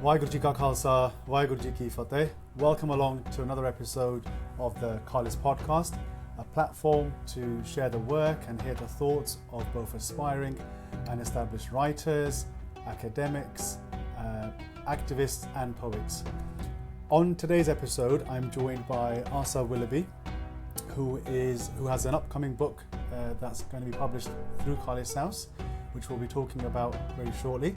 Waheguru Ji Ka Khalsa, Waheguru Ji Ki Fateh. Welcome along to another episode of the Khalis podcast, a platform to share the work and hear the thoughts of both aspiring and established writers, academics, activists and poets. On today's episode, I'm joined by Asa Willoughby, who has an upcoming book that's going to be published through Khalis House, which we'll be talking about very shortly.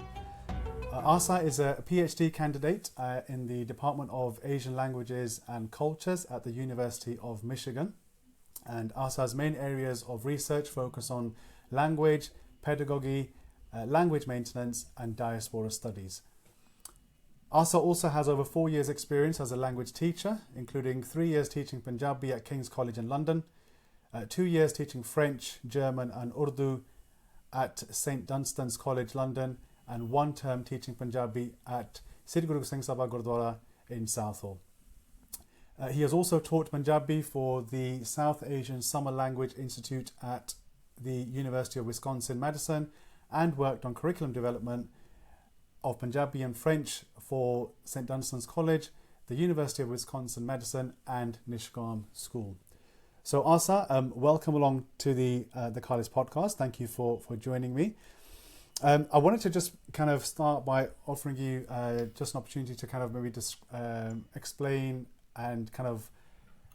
Asa is a PhD candidate in the Department of Asian Languages and Cultures at the University of Michigan. And Asa's main areas of research focus on language, pedagogy, language maintenance, and diaspora studies. Asa also has over 4 years' experience as a language teacher, including 3 years teaching Punjabi at King's College in London, 2 years teaching French, German, and Urdu at St. Dunstan's College, London, and 1 term teaching Panjabi at Sri Guru Singh Sabha Gurdwara in Southall. He has also taught Punjabi for the South Asian Summer Language Institute at the University of Wisconsin-Madison and worked on curriculum development of Punjabi and French for St. Dunstan's College, the University of Wisconsin-Madison and Nishkam School. So Asa, welcome along to the Khalis podcast. Thank you for joining me. I wanted to just kind of start by offering you just an opportunity to kind of maybe just explain and kind of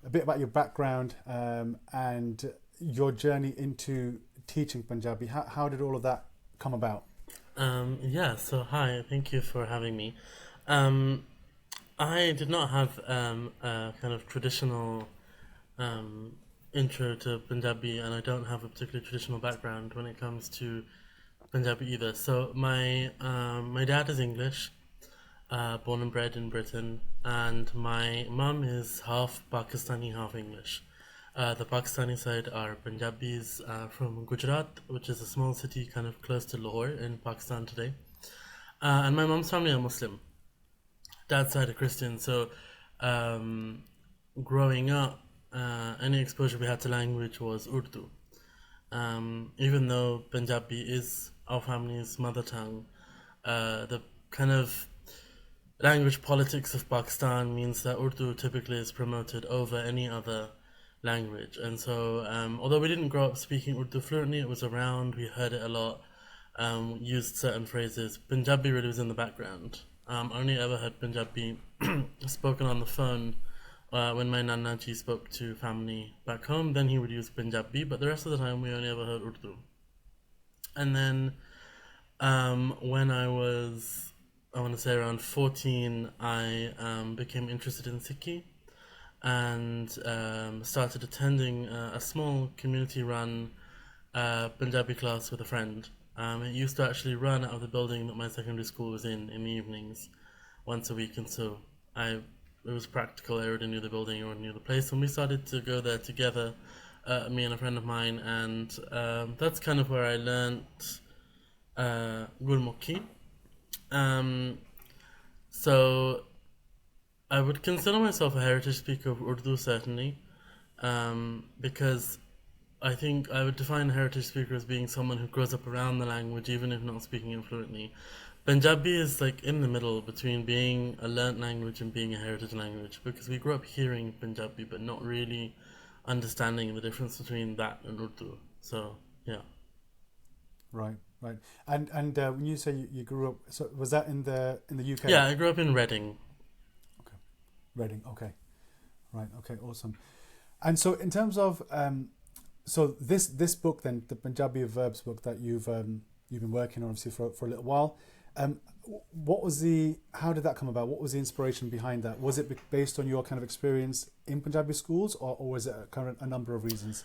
a bit about your background and your journey into teaching Punjabi. How did all of that come about? So hi, thank you for having me. I did not have a kind of traditional intro to Punjabi, and I don't have a particularly traditional background when it comes to Punjabi either. So my dad is English, born and bred in Britain, and my mum is half Pakistani, half English. The Pakistani side are Punjabis from Gujarat, which is a small city kind of close to Lahore in Pakistan today. And my mum's family are Muslim. Dad's side are Christian. So growing up, any exposure we had to language was Urdu. Even though Punjabi is our family's mother tongue, the kind of language politics of Pakistan means that Urdu typically is promoted over any other language. And so, although we didn't grow up speaking Urdu fluently, it was around, we heard it a lot, used certain phrases. Punjabi really was in the background. I only ever heard Punjabi spoken on the phone when my Nana Ji spoke to family back home. Then he would use Punjabi, but the rest of the time we only ever heard Urdu. And then when I was, I want to say around 14, I became interested in Sikhi and started attending a small community-run Punjabi class with a friend. It used to actually run out of the building that my secondary school was in the evenings once a week, and so it was practical. I already knew the building, I already knew the place, and we started to go there together, me and a friend of mine, and that's kind of where I learnt Gurmukhi. So I would consider myself a heritage speaker of Urdu, certainly, because I think I would define a heritage speaker as being someone who grows up around the language, even if not speaking it fluently. Punjabi is like in the middle between being a learnt language and being a heritage language, because we grew up hearing Punjabi but not really understanding the difference between that and Urdu. So yeah. Right. And when you say you grew up, so was that in the UK? Yeah, I grew up in Reading. Okay, Reading. Okay, right. Okay, awesome. And so in terms of so this book then, the Punjabi Verbs book that you've been working on obviously for a little while. How did that come about? What was the inspiration behind that? Was it based on your kind of experience in Punjabi schools, or was it a number of reasons?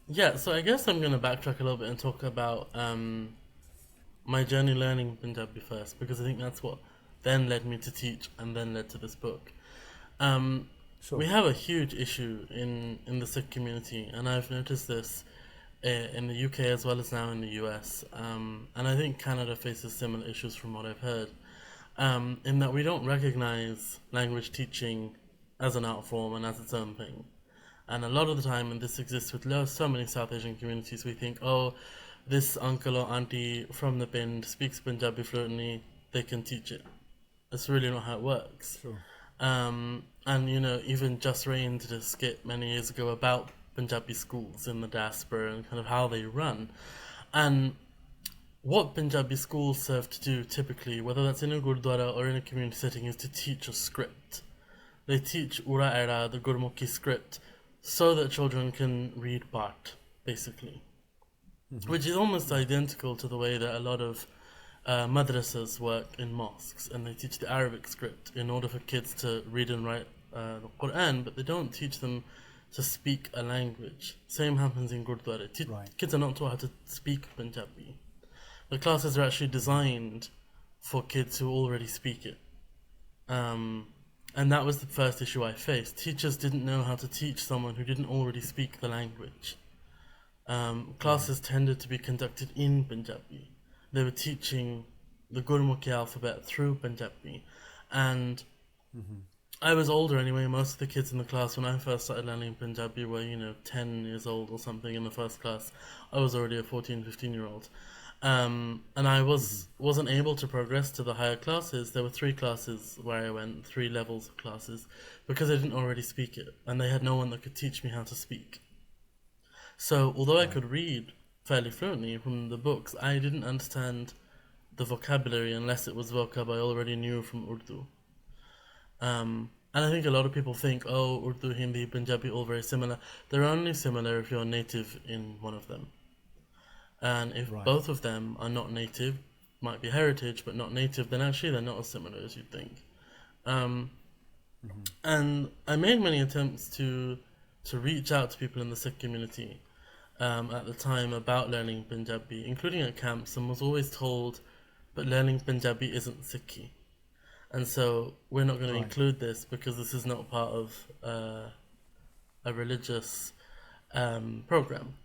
Yeah, so I guess I'm going to backtrack a little bit and talk about my journey learning Punjabi first, because I think that's what then led me to teach and then led to this book. Sure. We have a huge issue in the Sikh community, and I've noticed this in the UK as well as now in the US, and I think Canada faces similar issues from what I've heard, in that we don't recognize language teaching as an art form and as its own thing. And a lot of the time, and this exists with so many South Asian communities, we think, oh, this uncle or auntie from the Pind speaks Punjabi fluently, they can teach it. That's really not how it works. Sure. And even Just Rain did a skit many years ago about Punjabi schools in the diaspora and kind of how they run. And what Punjabi schools serve to do typically, whether that's in a Gurdwara or in a community setting, is to teach a script. They teach Ura Era, the Gurmukhi script, so that children can read Part, basically. Which is almost identical to the way that a lot of madrasas work in mosques, and they teach the Arabic script in order for kids to read and write the Quran, but they don't teach them to speak a language. Same happens in Gurdwara. Kids are not taught how to speak Punjabi. The classes are actually designed for kids who already speak it. And that was the first issue I faced. Teachers didn't know how to teach someone who didn't already speak the language. Classes tended to be conducted in Punjabi. They were teaching the Gurmukhi alphabet through Punjabi. And I was older anyway. Most of the kids in the class when I first started learning Punjabi were, 10 years old or something in the first class. I was already a 14, 15-year-old. And I wasn't able to progress to the higher classes. There were 3 classes where I went, 3 levels of classes, because I didn't already speak it. And they had no one that could teach me how to speak. So although I could read fairly fluently from the books, I didn't understand the vocabulary unless it was vocab I already knew from Urdu. And I think a lot of people think, Urdu, Hindi, Punjabi, all very similar. They're only similar if you're native in one of them. And if both of them are not native, might be heritage, but not native, then actually they're not as similar as you'd think. And I made many attempts to reach out to people in the Sikh community at the time about learning Punjabi, including at camps, and was always told, but learning Punjabi isn't Sikhi. And so we're not going to include this because this is not part of a religious program.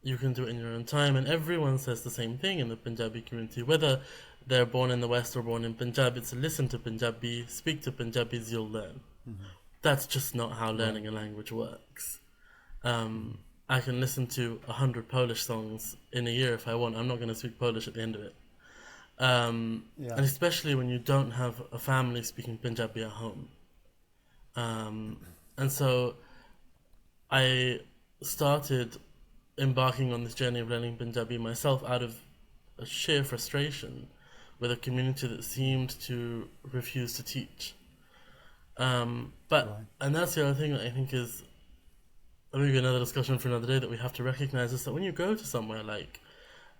You can do it in your own time, and everyone says the same thing in the Punjabi community, whether they're born in the West or born in Punjab. It's listen to Punjabi, speak to Punjabis, you'll learn. That's just not how learning a language works. I can listen to 100 Polish songs in a year if I want. I'm not going to speak Polish at the end of it. And especially when you don't have a family speaking Punjabi at home. And so I started embarking on this journey of learning Punjabi myself out of a sheer frustration with a community that seemed to refuse to teach. And that's the other thing that I think is maybe another discussion for another day that we have to recognize, is that when you go to somewhere like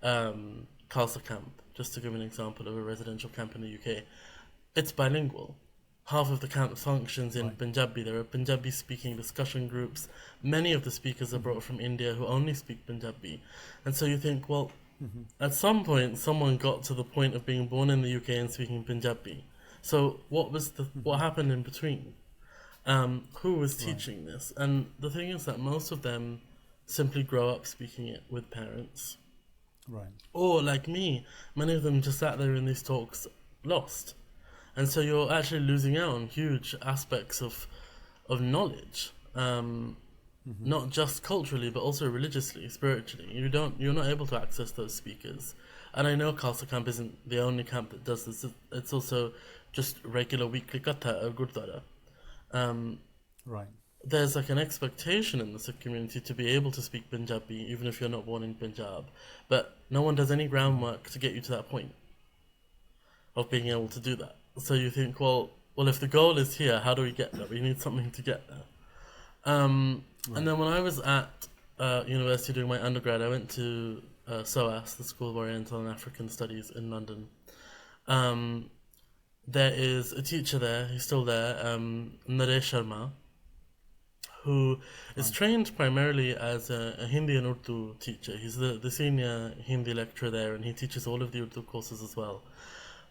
Khalsa camp, just to give an example of a residential camp in the UK, it's bilingual. Half of the camp functions in Punjabi. There are Punjabi speaking discussion groups. Many of the speakers are brought from India who only speak Punjabi. And so you think, well, at some point someone got to the point of being born in the UK and speaking Punjabi. So what happened in between? Who was teaching this? And the thing is that most of them simply grow up speaking it with parents. Or like me, many of them just sat there in these talks lost. And so you're actually losing out on huge aspects of knowledge, not just culturally, but also religiously, spiritually. You're not able to access those speakers. And I know Khalsa camp isn't the only camp that does this. It's also just regular weekly katha or Gurdwara. There's like an expectation in the Sikh community to be able to speak Punjabi, even if you're not born in Punjab. But no one does any groundwork to get you to that point of being able to do that. So you think, well, if the goal is here, how do we get there? We need something to get there. And then when I was at university doing my undergrad, I went to SOAS, the School of Oriental and African Studies in London. There is a teacher there, he's still there, Naresh Sharma, who is trained primarily as a Hindi and Urdu teacher. He's the senior Hindi lecturer there, and he teaches all of the Urdu courses as well.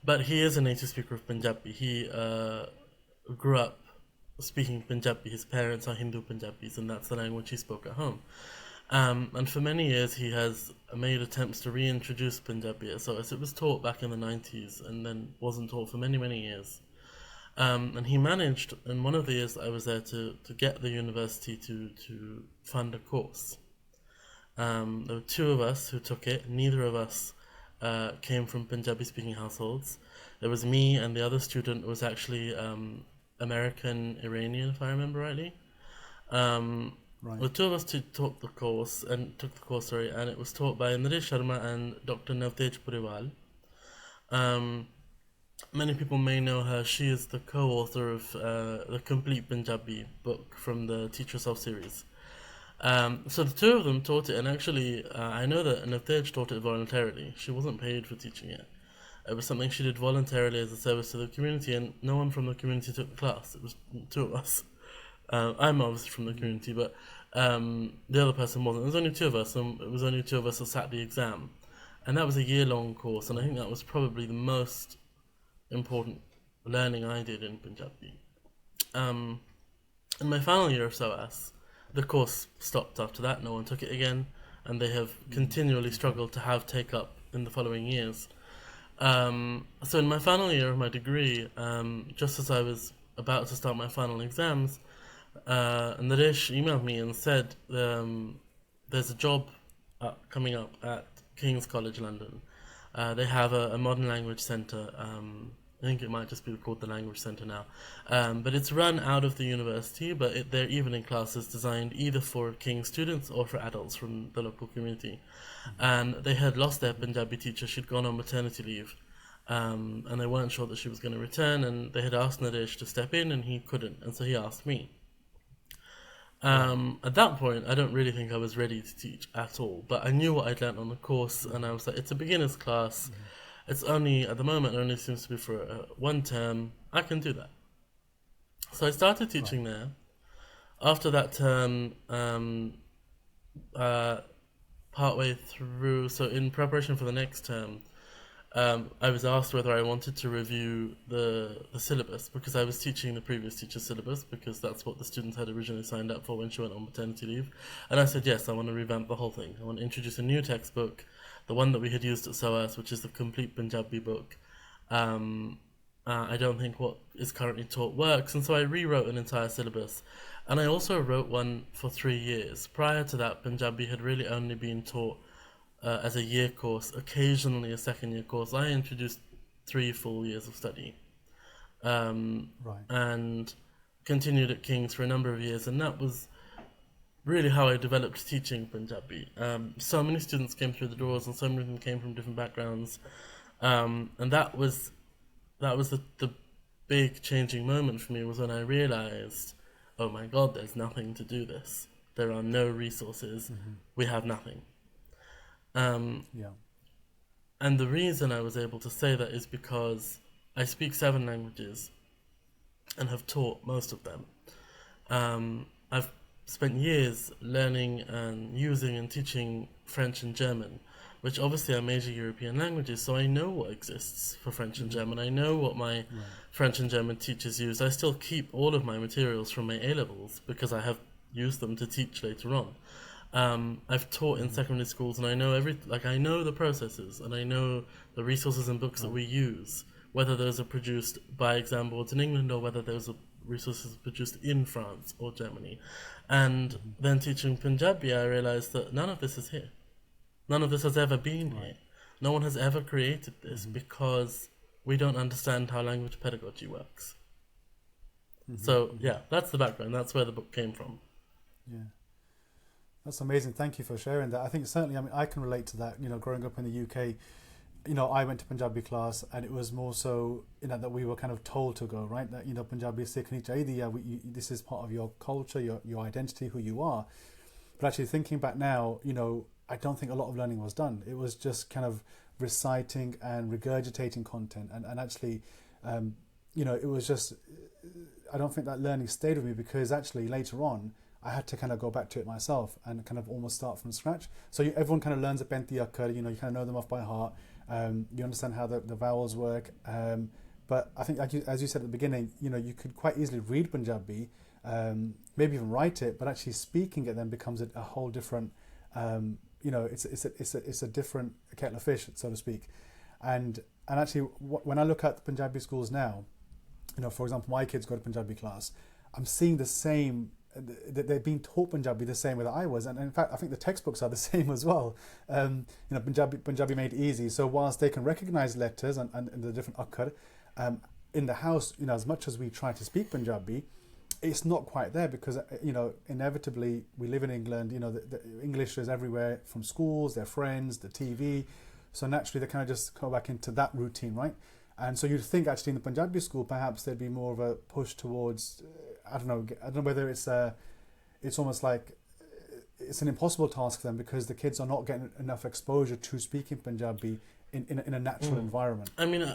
But he is a native speaker of Punjabi. He grew up speaking Punjabi. His parents are Hindu Punjabis, and that's the language he spoke at home. And for many years, he has made attempts to reintroduce Punjabi at SOAS. It was taught back in the 90s and then wasn't taught for many, many years. And he managed, in one of the years that I was there, to get the university to fund a course. There were 2 of us who took it. Neither of us came from Punjabi-speaking households. There was me, and the other student was actually American Iranian, if I remember rightly. Right. The two of us took the course, and it was taught by Naresh Sharma and Dr. Navtej Puriwal. Many people may know her. She is the co-author of the Complete Punjabi book from the Teach Yourself series. So the two of them taught it, and actually, I know that Navtej taught it voluntarily. She wasn't paid for teaching it. It was something she did voluntarily as a service to the community, and no one from the community took the class. It was two of us. I'm obviously from the community, but the other person wasn't. There was only two of us, and it was only two of us that sat the exam. And that was a year-long course, and I think that was probably the most important learning I did in Punjabi. In my final year of SOAS, the course stopped after that. No one took it again, and they have continually struggled to have take-up in the following years. So in my final year of my degree, just as I was about to start my final exams, Naresh emailed me and said there's a job coming up at King's College London. They have a modern language centre. I think it might just be called the Language Centre now. But it's run out of the university, but their evening class is designed either for King's students or for adults from the local community. And they had lost their Punjabi teacher. She'd gone on maternity leave. And they weren't sure that she was going to return, and they had asked Naresh to step in, and he couldn't. And so he asked me. At that point, I don't really think I was ready to teach at all, but I knew what I'd learned on the course, and I was like, it's a beginner's class. It's only, at the moment, it only seems to be for one term. I can do that. So I started teaching there. After that term, partway through, so in preparation for the next term, I was asked whether I wanted to review the syllabus, because I was teaching the previous teacher's syllabus, because that's what the students had originally signed up for when she went on maternity leave. And I said, yes, I want to revamp the whole thing. I want to introduce a new textbook, the one that we had used at SOAS, which is the Complete Punjabi book. I don't think what is currently taught works, and so I rewrote an entire syllabus. And I also wrote one for 3 years. Prior to that, Punjabi had really only been taught as a year course, occasionally a second year course. I introduced 3 full years of study, and continued at King's for a number of years, and that was really how I developed teaching Punjabi. So many students came through the doors, and so many of them came from different backgrounds, and that was the big changing moment for me, was when I realized, oh my God, there's nothing to do this. There are no resources. We have nothing. And the reason I was able to say that is because I speak 7 languages and have taught most of them. I've spent years learning and using and teaching French and German, which obviously are major European languages, so I know what exists for French and German. I know what my French and German teachers use. I still keep all of my materials from my A-levels because I have used them to teach later on. I've taught in secondary schools, and I know I know the processes, and I know the resources and books that we use, whether those are produced by exam boards in England or whether those are resources produced in France or Germany. And then teaching Punjabi, I realized that none of this is here. None of this has ever been here. No one has ever created this because we don't understand how language pedagogy works. So, yeah, that's the background. That's where the book came from. Yeah. That's amazing. Thank you for sharing that. I think certainly, I can relate to that. Growing up in the UK, I went to Punjabi class, and it was more so, that we were kind of told to go, right? That, Punjabi is sikhni chahiye, this is part of your culture, your identity, who you are. But actually thinking back now, I don't think a lot of learning was done. It was just kind of reciting and regurgitating content. And actually, it was just, I don't think that learning stayed with me, because actually later on, I had to kind of go back to it myself and kind of almost start from scratch. So everyone kind of learns a Penti Akkar, you kind of know them off by heart. You understand how the vowels work. But I think, as you said at the beginning, you could quite easily read Punjabi, maybe even write it, but actually speaking it then becomes a whole different, it's a different kettle of fish, so to speak. And actually, when I look at the Punjabi schools now, for example, my kids go to Punjabi class, I'm seeing the same they're being taught Punjabi the same way that I was, and in fact I think the textbooks are the same as well. Punjabi made easy, so whilst they can recognize letters and the different akkar, in the house, as much as we try to speak Punjabi, it's not quite there because inevitably we live in England. The English is everywhere, from schools, their friends, the TV, so naturally they kind of just go back into that routine, right? And so you'd think actually in the Punjabi school perhaps there'd be more of a push towards, I don't know whether it's almost like it's an impossible task for them because the kids are not getting enough exposure to speaking Punjabi in a natural environment. I mean,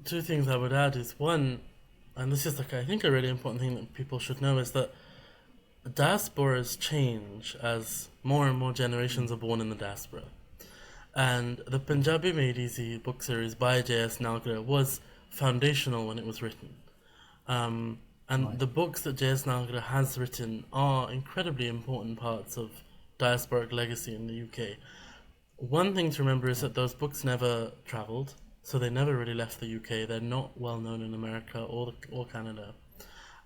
two things I would add is one, and this is I think a really important thing that people should know, is that diasporas change as more and more generations are born in the diaspora. And the Punjabi Made Easy book series by J.S. Nagra was foundational when it was written. And right. The books that J.S. Nagra has written are incredibly important parts of diasporic legacy in the UK. One thing to remember is that those books never travelled, so they never really left the UK. They're not well known in America or Canada.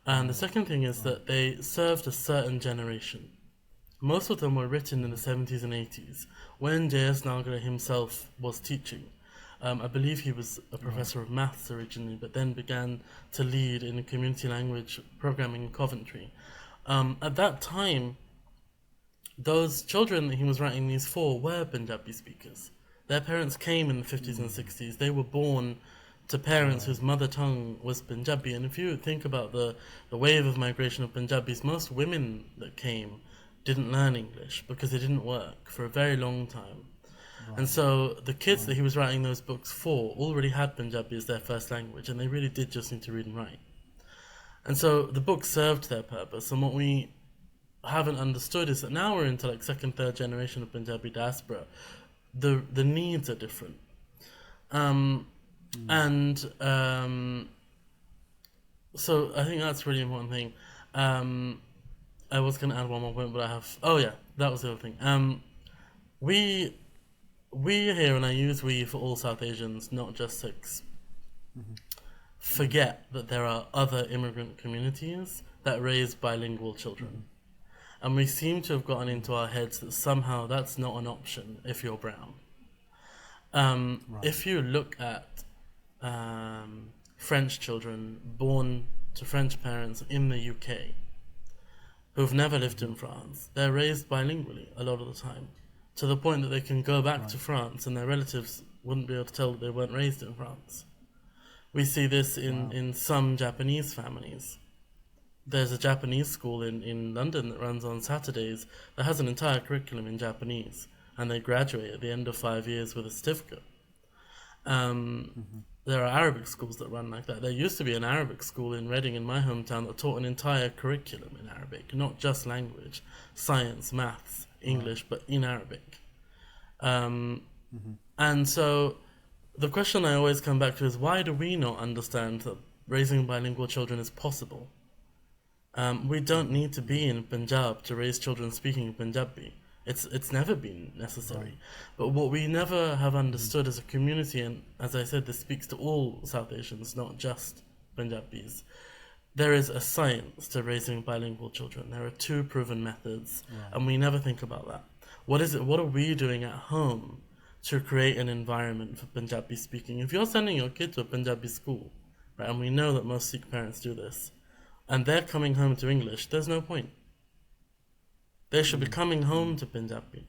And the second thing is that they served a certain generation. Most of them were written in the 70s and 80s, when J.S. Nagra himself was teaching. I believe he was a professor of maths originally, but then began to lead in community language programming in Coventry. At that time, those children that he was writing these for were Punjabi speakers. Their parents came in the 50s and 60s. They were born to parents whose mother tongue was Punjabi. And if you think about the wave of migration of Punjabis, most women that came didn't learn English because it didn't work for a very long time. Right. And so the kids that he was writing those books for already had Punjabi as their first language, and they really did just need to read and write. And so the book served their purpose, and what we haven't understood is that now we're into second, third generation of Punjabi diaspora. The needs are different. So I think that's a really important thing. I was going to add one more point, but that was the other thing. We here, and I use we for all South Asians, not just Sikhs, forget that there are other immigrant communities that raise bilingual children. And we seem to have gotten into our heads that somehow that's not an option if you're brown. Right. If you look at French children born to French parents in the UK, who've never lived in France, they're raised bilingually a lot of the time, to the point that they can go back to France and their relatives wouldn't be able to tell that they weren't raised in France. We see this in some Japanese families. There's a Japanese school in London that runs on Saturdays that has an entire curriculum in Japanese, and they graduate at the end of 5 years with a certificate. There are Arabic schools that run like that. There used to be an Arabic school in Reading, in my hometown, that taught an entire curriculum in Arabic, not just language, science, maths, English, but in Arabic. And so the question I always come back to is, why do we not understand that raising bilingual children is possible? We don't need to be in Punjab to raise children speaking Punjabi. It's never been necessary. Right. But what we never have understood as a community, and as I said, this speaks to all South Asians, not just Punjabis, there is a science to raising bilingual children. There are 2 proven methods, and we never think about that. What are we doing at home to create an environment for Punjabi speaking? If you're sending your kid to a Punjabi school, right, and we know that most Sikh parents do this, and they're coming home to English, there's no point. They should be coming home to Punjabi.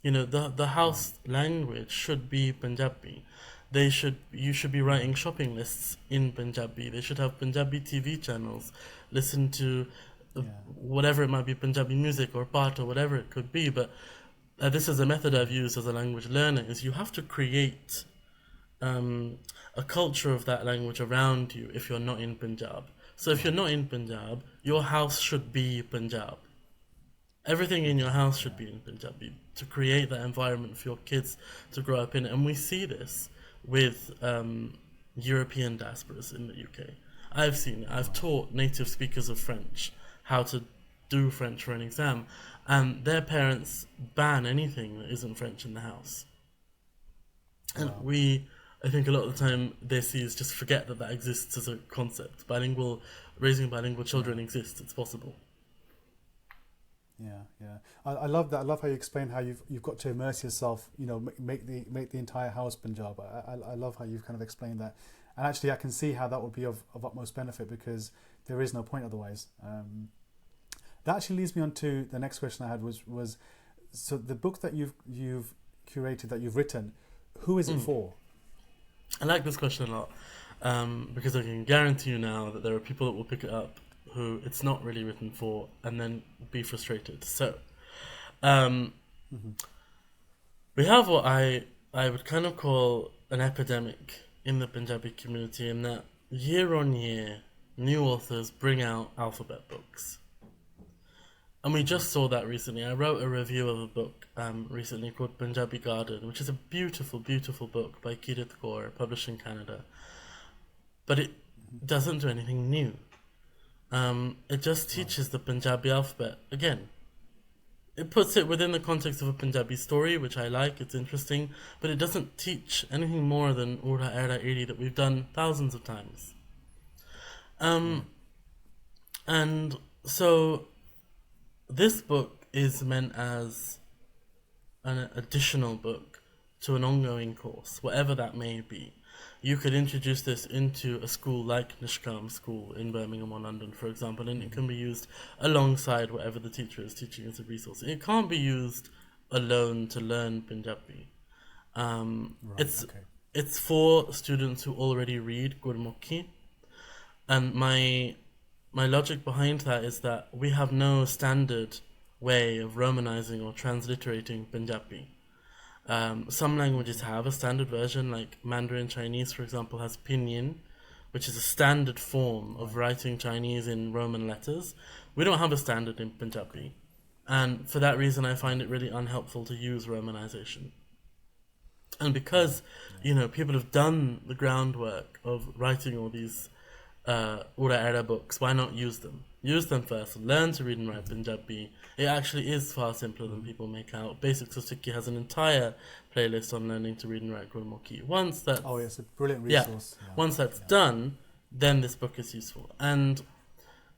The house language should be Punjabi. You should be writing shopping lists in Punjabi. They should have Punjabi TV channels, listen to whatever it might be, Punjabi music or part or whatever it could be. But this is a method I've used as a language learner, is you have to create a culture of that language around you if you're not in Punjab. So if you're not in Punjab, your house should be Punjab. Everything in your house should be in Punjabi to create that environment for your kids to grow up in. And we see this with European diasporas in the UK. I've seen it. I've taught native speakers of French how to do French for an exam, and their parents ban anything that isn't French in the house. And I think a lot of the time, they see is just forget that exists as a concept. Raising bilingual children exists. It's possible. Yeah. I love that. I love how you explain how you've got to immerse yourself. You know, make the entire house Punjab. I love how you've kind of explained that, and actually I can see how that would be of utmost benefit because there is no point otherwise. That actually leads me on to the next question I had was so the book that you've curated, that you've written, who is it for? I like this question a lot because I can guarantee you now that there are people that will pick it up who it's not really written for and then be frustrated. So we have what I would kind of call an epidemic in the Punjabi community, in that year on year new authors bring out alphabet books. And we just saw that recently. I wrote a review of a book recently called Punjabi Garden, which is a beautiful, beautiful book by Kirit Kaur, published in Canada. But it doesn't do anything new. It just teaches the Punjabi alphabet again. It puts it within the context of a Punjabi story, which I like, it's interesting, but it doesn't teach anything more than Ura Era Iri that we've done thousands of times. And so this book is meant as an additional book to an ongoing course, whatever that may be. You could introduce this into a school like Nishkam School in Birmingham or London, for example, and it can be used alongside whatever the teacher is teaching as a resource. It can't be used alone to learn Punjabi. It's for students who already read Gurmukhi, and my logic behind that is that we have no standard way of romanizing or transliterating Punjabi. Some languages have a standard version, like Mandarin Chinese, for example, has pinyin, which is a standard form of writing Chinese in Roman letters. We don't have a standard in Punjabi, and for that reason I find it really unhelpful to use romanization. And because, people have done the groundwork of writing all these Ura Era books, why not use them? Use them first, learn to read and write Punjabi. It actually is far simpler than people make out. Basics of Sikhi has an entire playlist on learning to read and write Gurmukhi. Once that, it's a brilliant resource. Once that's done, then this book is useful. And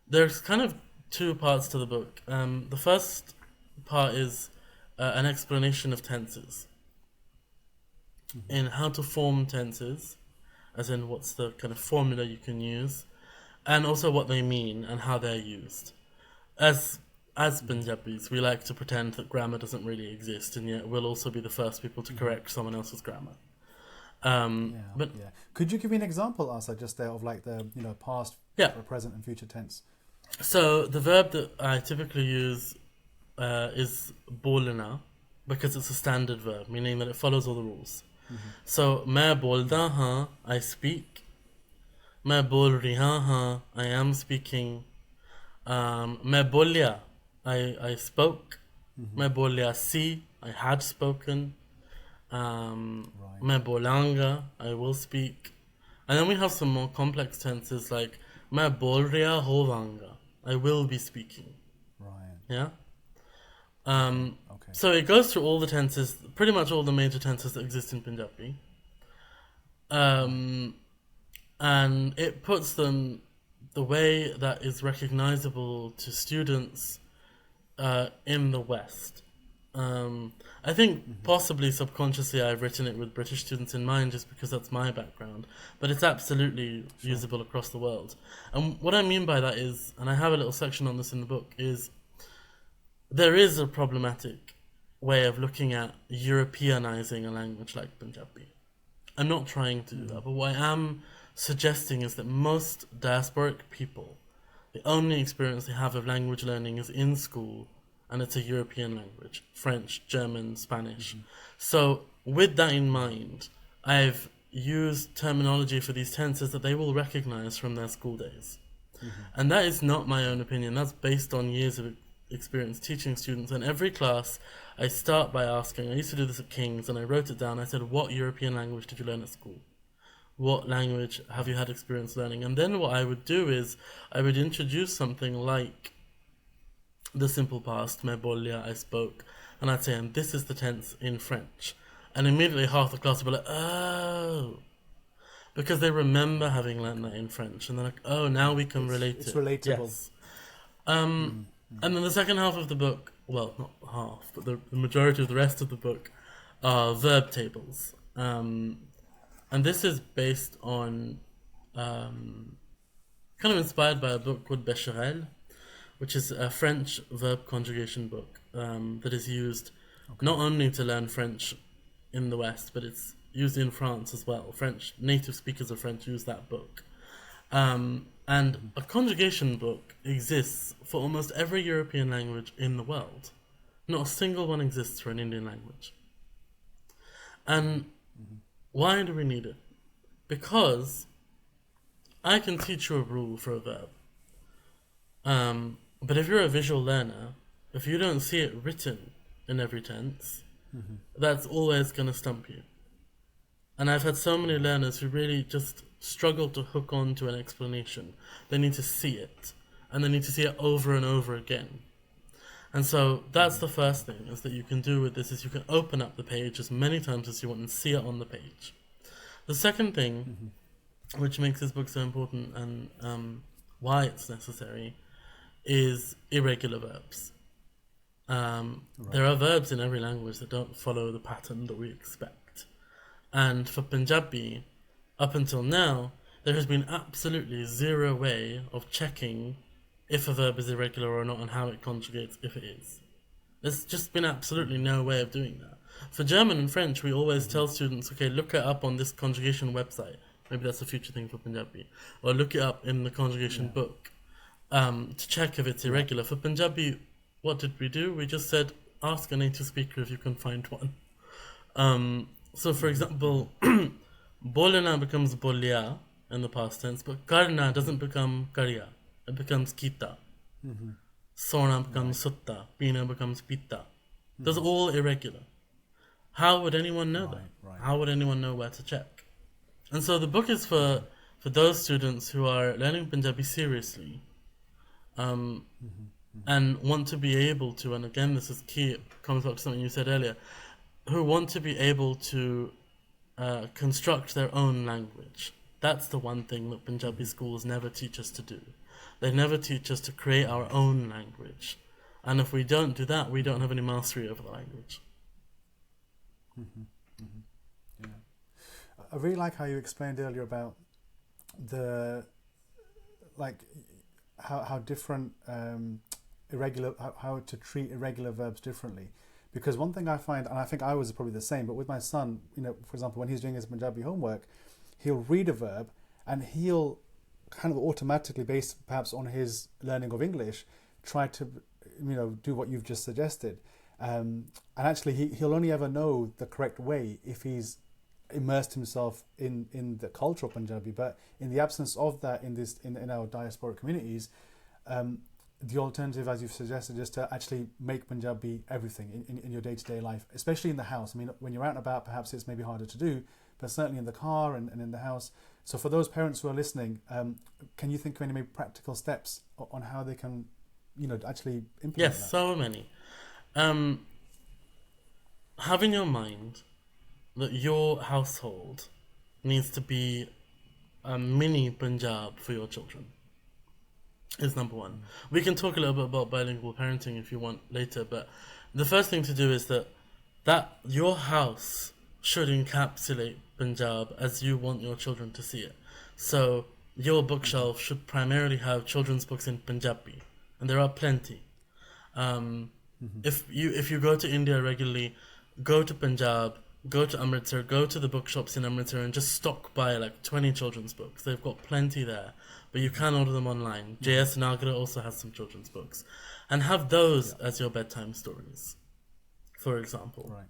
there's kind of two parts to the book. The first part is an explanation of tenses, in how to form tenses, as in what's the kind of formula you can use, and also what they mean and how they're used. As Punjabis, we like to pretend that grammar doesn't really exist, and yet we'll also be the first people to correct someone else's grammar. Could you give me an example, Asa, just there of like the past, present, and future tense? So the verb that I typically use is bolna, because it's a standard verb, meaning that it follows all the rules. So मैं बोलता हाँ, I speak. मैं बोल रहा हाँ, I am speaking. मैं बोलिया, I spoke. मैं बोलिया सी, I had spoken. मैं बोलांगा, I will speak. And then we have some more complex tenses like मैं बोल रहा होवांगा, I will be speaking. Right. Yeah. So it goes through all the tenses, pretty much all the major tenses that exist in Punjabi. And it puts them the way that is recognizable to students in the West. I think possibly subconsciously I've written it with British students in mind just because that's my background, but it's absolutely usable across the world. And what I mean by that is, and I have a little section on this in the book, is there is a problematic way of looking at Europeanizing a language like Punjabi. I'm not trying to do that, but what I am suggesting is that most diasporic people, the only experience they have of language learning is in school, and it's a European language, French, German, Spanish. So with that in mind, I've used terminology for these tenses that they will recognize from their school days. And that is not my own opinion, that's based on years of experience teaching students. In every class I start by asking, I used to do this at King's and I wrote it down, I said, what European language did you learn at school? What language have you had experience learning? And then what I would do is I would introduce something like the simple past, मैं बोलिया, I spoke, and I'd say, and this is the tense in French. And immediately half the class would be like, oh, because they remember having learned that in French, and they're like, oh, now we can relate it's it. It's relatable. Yes. And then the second half of the book well, not half, but the majority of the rest of the book are verb tables. And this is based on, kind of inspired by a book called Becherel, which is a French verb conjugation book that is used not only to learn French in the West, but it's used in France as well. French native speakers of French use that book. And a conjugation book exists for almost every European language in the world. Not a single one exists for an Indian language. And why do we need it? Because I can teach you a rule for a verb. But if you're a visual learner, if you don't see it written in every tense, that's always going to stump you. And I've had so many learners who really just struggle to hook on to an explanation. They need to see it, and they need to see it over and over again. And so that's the first thing is that you can do with this is you can open up the page as many times as you want and see it on the page. The second thing, which makes this book so important and why it's necessary, is irregular verbs. There are verbs in every language that don't follow the pattern that we expect. And for Punjabi, up until now, there has been absolutely zero way of checking if a verb is irregular or not and how it conjugates if it is. There's just been absolutely no way of doing that. For German and French, we always tell students, okay, look it up on this conjugation website. Maybe that's a future thing for Punjabi. Or look it up in the conjugation book to check if it's irregular. For Punjabi, what did we do? We just said, ask a native speaker if you can find one. So, for example, bolna becomes bolya in the past tense, but karna doesn't become karya. It becomes kita. Sona becomes sutta. Pina becomes pita. Those are all irregular. How would anyone know that? Right. How would anyone know where to check? And so the book is for those students who are learning Punjabi seriously and want to be able to, and again this is key, it comes back to something you said earlier, who want to be able to construct their own language. That's the one thing that Punjabi schools never teach us to do. They never teach us to create our own language. And if we don't do that, we don't have any mastery over the language. Yeah. I really like how you explained earlier about the, like, how different irregular, how to treat irregular verbs differently. Because one thing I find, and I think I was probably the same, but with my son, for example, when he's doing his Punjabi homework, he'll read a verb and he'll kind of automatically, based perhaps on his learning of English, try to, do what you've just suggested. And actually, he'll only ever know the correct way if he's immersed himself in the culture of Punjabi. But in the absence of that, in our diaspora communities, the alternative, as you've suggested, is to actually make Punjabi everything in your day-to-day life, especially in the house. I mean, when you're out and about, perhaps it's maybe harder to do, but certainly in the car and in the house. So for those parents who are listening, can you think of any maybe practical steps on how they can, actually implement that? Yes, so many. Have in your mind that your household needs to be a mini Punjab for your children. Is number one. We can talk a little bit about bilingual parenting if you want later, but the first thing to do is that your house should encapsulate Punjab as you want your children to see it. So your bookshelf should primarily have children's books in Punjabi, and there are plenty. If you go to India regularly, go to Punjab, go to Amritsar, go to the bookshops in Amritsar and just stock by like 20 children's books. They've got plenty there, but you can order them online. JS Nagra also has some children's books. And have those as your bedtime stories, for example. Right.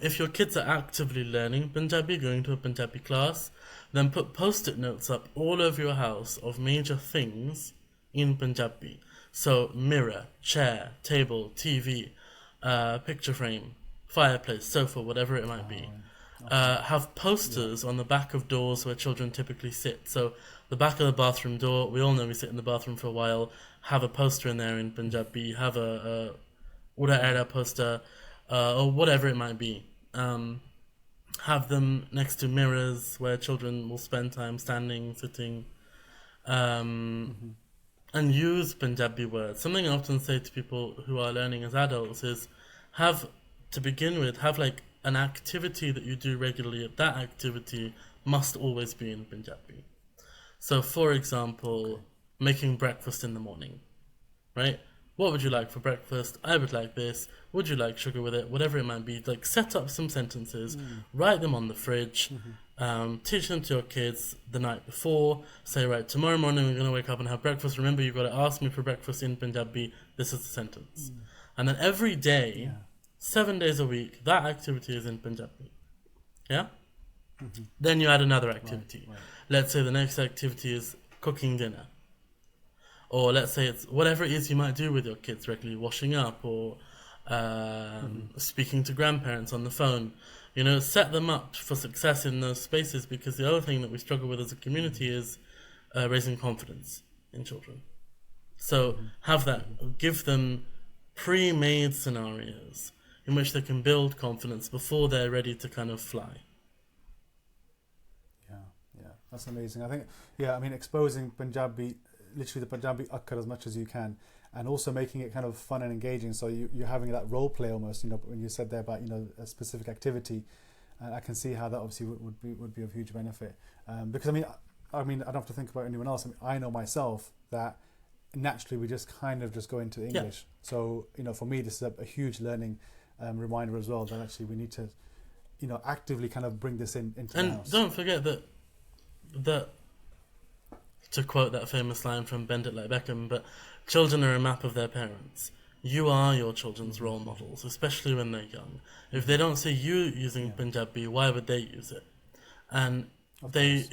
If your kids are actively learning Punjabi, going to a Punjabi class, then put post-it notes up all over your house of major things in Punjabi. So mirror, chair, table, TV, picture frame, fireplace, sofa, whatever it might be. Have posters on the back of doors where children typically sit. So the back of the bathroom door, we all know we sit in the bathroom for a while. Have a poster in there in Punjabi. Have a Ura Era poster, or whatever it might be. Have them next to mirrors where children will spend time standing, sitting. and use Punjabi words. Something I often say to people who are learning as adults is to begin with, have like an activity that you do regularly. That activity must always be in Punjabi. So, for example, making breakfast in the morning, right? What would you like for breakfast? I would like this. Would you like sugar with it? Whatever it might be. Like, set up some sentences, write them on the fridge, teach them to your kids the night before. Say, right, tomorrow morning we're going to wake up and have breakfast. Remember, you've got to ask me for breakfast in Punjabi. This is the sentence. And then every day, 7 days a week, that activity is in Punjabi. Yeah? Then you add another activity. Right. Let's say the next activity is cooking dinner. Or let's say it's whatever it is you might do with your kids regularly, washing up or speaking to grandparents on the phone. You know, set them up for success in those spaces, because the other thing that we struggle with as a community is raising confidence in children. So have that, give them pre-made scenarios in which they can build confidence before they're ready to kind of fly. Yeah, that's amazing. I think, exposing Punjabi, literally the Punjabi akkar as much as you can, and also making it kind of fun and engaging. So you're having that role play almost, when you said there about, a specific activity, and I can see how that obviously would be of huge benefit. Because I don't have to think about anyone else. I know myself that naturally we just kind of just go into English. Yeah. So, for me, this is a huge learning reminder as well, that actually we need to, actively kind of bring this into the house. And don't forget that, to quote that famous line from Bend It Like Beckham, but children are a map of their parents. You are your children's role models, especially when they're young. If they don't see you using Punjabi, why would they use it? And they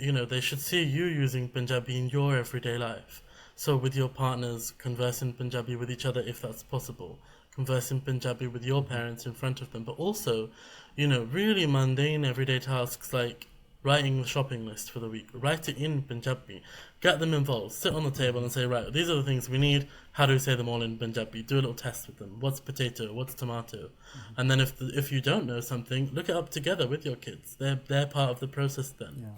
should see you using Punjabi in your everyday life. So with your partners, converse in Punjabi with each other if that's possible. Converse in Punjabi with your parents in front of them. But also, really mundane everyday tasks like writing the shopping list for the week. Write it in Punjabi. Get them involved. Sit on the table and say, right, these are the things we need. How do we say them all in Punjabi? Do a little test with them. What's potato? What's tomato? And then if you don't know something, look it up together with your kids. They're part of the process then.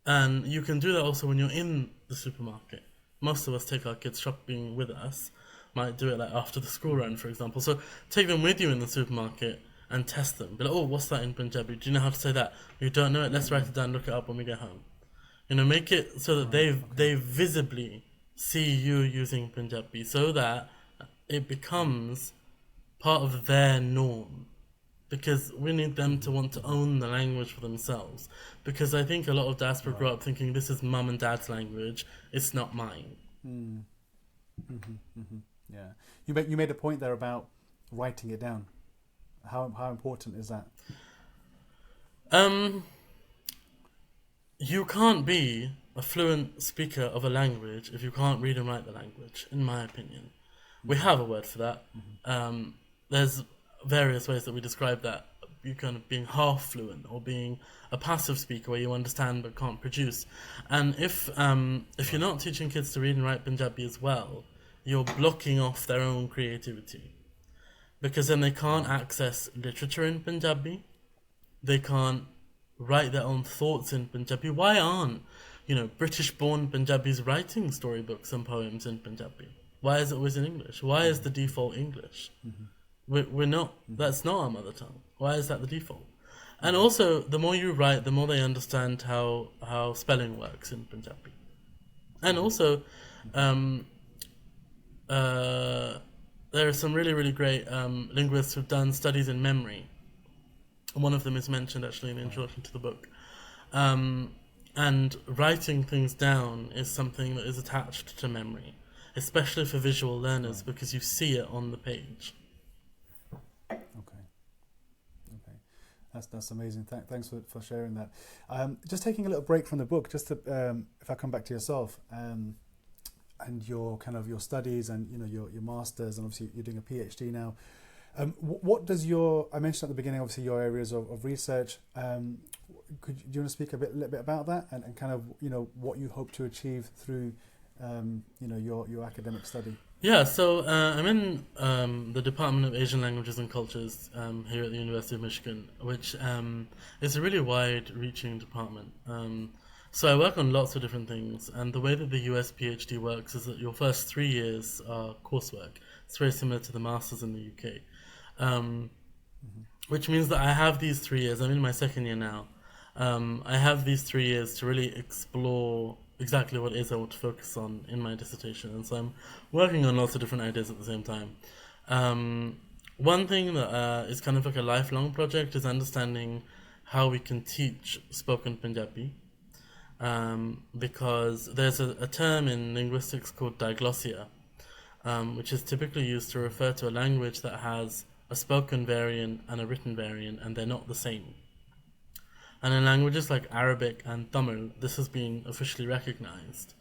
And you can do that also when you're in the supermarket. Most of us take our kids shopping with us. Might do it like after the school run, for example. So take them with you in the supermarket and test them. Be like, oh, what's that in Punjabi? Do you know how to say that? You don't know it? Let's write it down, look it up when we get home. Make it so that they visibly see you using Punjabi, so that it becomes part of their norm. Because we need them to want to own the language for themselves. Because I think a lot of diaspora grow up thinking this is mum and dad's language, it's not mine. Yeah. You made a point there about writing it down. How important is that? You can't be a fluent speaker of a language if you can't read and write the language, in my opinion. We have a word for that. There's various ways that we describe that. You kind of being half fluent, or being a passive speaker where you understand but can't produce. And if you're not teaching kids to read and write Punjabi as well, you're blocking off their own creativity. Because then they can't access literature in Punjabi. They can't write their own thoughts in Punjabi. Why aren't, British-born Punjabis writing storybooks and poems in Punjabi? Why is it always in English? Why is the default English? We're not. That's not our mother tongue. Why is that the default? And also, the more you write, the more they understand how spelling works in Punjabi. And also, there are some really, really great linguists who've done studies in memory. One of them is mentioned actually in the introduction to the book. And writing things down is something that is attached to memory, especially for visual learners, because you see it on the page. Okay. That's amazing. Thanks for sharing that. Just taking a little break from the book, just to, if I come back to yourself, and your kind of your studies and your masters, and obviously you're doing a PhD now. What does I mentioned at the beginning, obviously your areas of research. Do you want to speak a little bit about that, and kind of what you hope to achieve through your academic study? Yeah, so I'm in the Department of Asian Languages and Cultures here at the University of Michigan, which is a really wide-reaching department. So I work on lots of different things, and the way that the US PhD works is that your first 3 years are coursework. It's very similar to the masters in the UK, um, which means that I have these 3 years. I'm in my second year now. I have these 3 years to really explore exactly what it is I want to focus on in my dissertation, and so I'm working on lots of different ideas at the same time. One thing that is kind of like a lifelong project is understanding how we can teach spoken Punjabi. Because there's a term in linguistics called diglossia, which is typically used to refer to a language that has a spoken variant and a written variant, and they're not the same. And in languages like Arabic and Tamil, this has been officially recognized.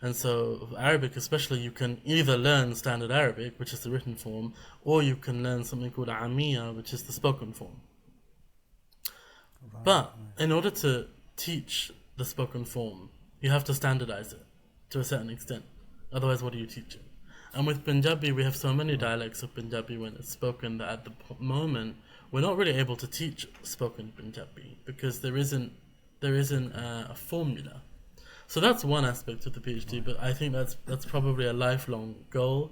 And so, Arabic especially, you can either learn Standard Arabic, which is the written form, or you can learn something called Amiya, which is the spoken form. But in order to teach the spoken form, you have to standardize it to a certain extent. Otherwise, what do you teach it? And with Punjabi, we have so many dialects of Punjabi when it's spoken that at the moment we're not really able to teach spoken Punjabi because there isn't a formula. So that's one aspect of the PhD, but I think that's probably a lifelong goal.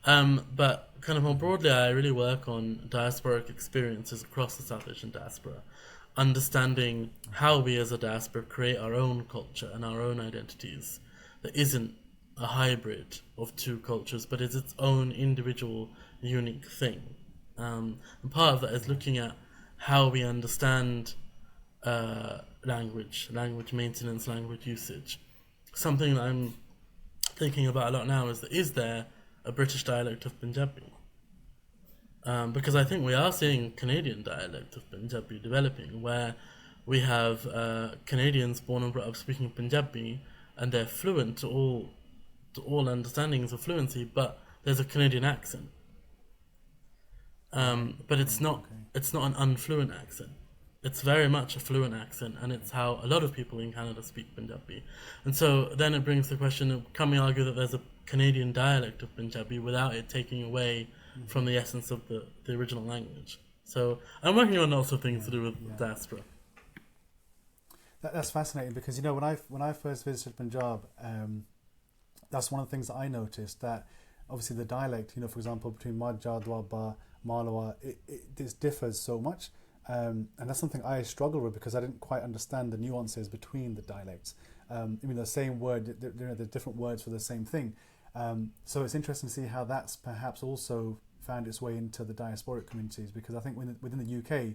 But kind of more broadly, I really work on diasporic experiences across the South Asian diaspora, understanding how we as a diaspora create our own culture and our own identities that isn't a hybrid of two cultures, but is its own individual, unique thing. And part of that is looking at how we understand language maintenance, language usage. Something that I'm thinking about a lot now is there a British dialect of Punjabi? Because I think we are seeing Canadian dialect of Punjabi developing, where we have Canadians born and brought up speaking Punjabi, and they're fluent to all understandings of fluency, but there's a Canadian accent. But it's not an unfluent accent. It's very much a fluent accent, and it's how a lot of people in Canada speak Punjabi. And so then it brings the question of, can we argue that there's a Canadian dialect of Punjabi without it taking away from the essence of the original language? So I'm working on lots of things to do with diaspora. That's fascinating because, when I first visited Punjab, that's one of the things that I noticed, that obviously the dialect, for example, between Majha, Dwaba, Malwa, this differs so much. And that's something I struggle with because I didn't quite understand the nuances between the dialects. The same word, they're different words for the same thing. So it's interesting to see how that's perhaps also found its way into the diasporic communities, because I think within the UK,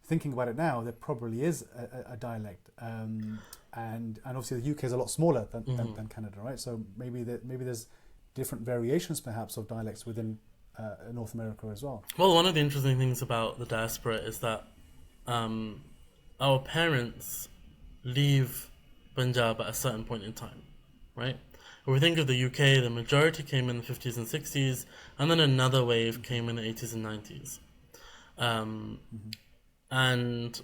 thinking about it now, there probably is a dialect. And obviously the UK is a lot smaller than Canada, right? So maybe there's different variations perhaps of dialects within North America as well. Well, one of the interesting things about the diaspora is that our parents leave Punjab at a certain point in time, right? When we think of the UK, the majority came in the 50s and 60s, and then another wave came in the 80s and 90s. And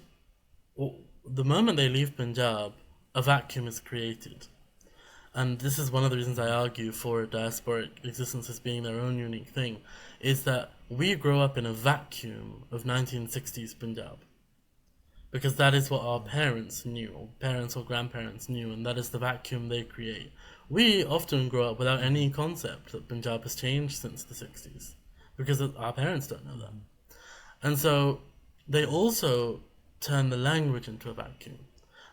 the moment they leave Punjab, a vacuum is created. And this is one of the reasons I argue for diasporic existence as being their own unique thing, is that we grow up in a vacuum of 1960s Punjab. Because that is what our parents knew, or parents or grandparents knew, and that is the vacuum they create. We often grow up without any concept that Punjab has changed since the 60s, because our parents don't know that. And so they also turn the language into a vacuum.